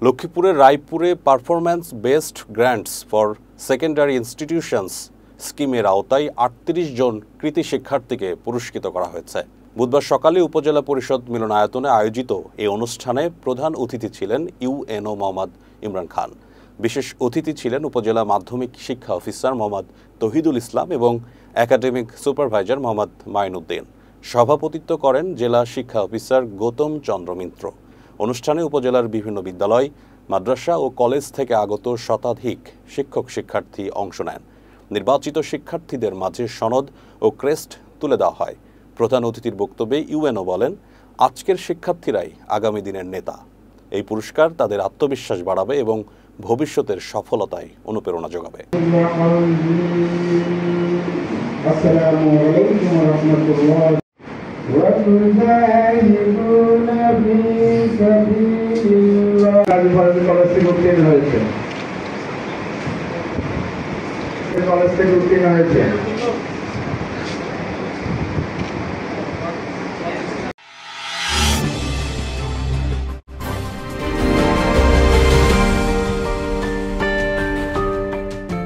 লক্ষ্মীপুরের রায়পুরে performance based grants for secondary institutions স্কিমের আওতায় ৩৮ জন কৃতি শিক্ষার্থীকে পুরস্কৃত করা হয়েছে। বুধবার সকালে উপজেলা পরিষদ মিলনায়তনে আয়োজিত এই অনুষ্ঠানে প্রধান অতিথি ছিলেন ইউএনও মোহাম্মদ ইমরান খান। বিশেষ অতিথি ছিলেন উপজেলা মাধ্যমিক শিক্ষা অফিসার মোহাম্মদ তহিদুল ইসলাম এবং একাডেমিক সুপারভাইজার মোহাম্মদ মাইনুদ্দিন। সভাপতিত্ব করেন জেলা শিক্ষা অফিসার গৌতম চন্দ্র মিত্র। অনুষ্ঠানে উপজেলার বিভিন্ন বিদ্যালয়, মাদ্রাসা ও কলেজ থেকে আগত শতাধিক শিক্ষক শিক্ষার্থী অংশ নেন। নির্বাচিত শিক্ষার্থীদের মাঝে সনদ ও ক্রেস্ট তুলে দেওয়া হয়। প্রধান অতিথির বক্তব্যে ইউএনও বলেন, আজকের শিক্ষার্থীরাই আগামী দিনের নেতা। এই পুরস্কার তাদের আত্মবিশ্বাস বাড়াবে এবং ভবিষ্যতের সফলতায় অনুপ্রেরণা যোগাবে। কলেজ থেকে উত্তীর্ণ হয়েছে।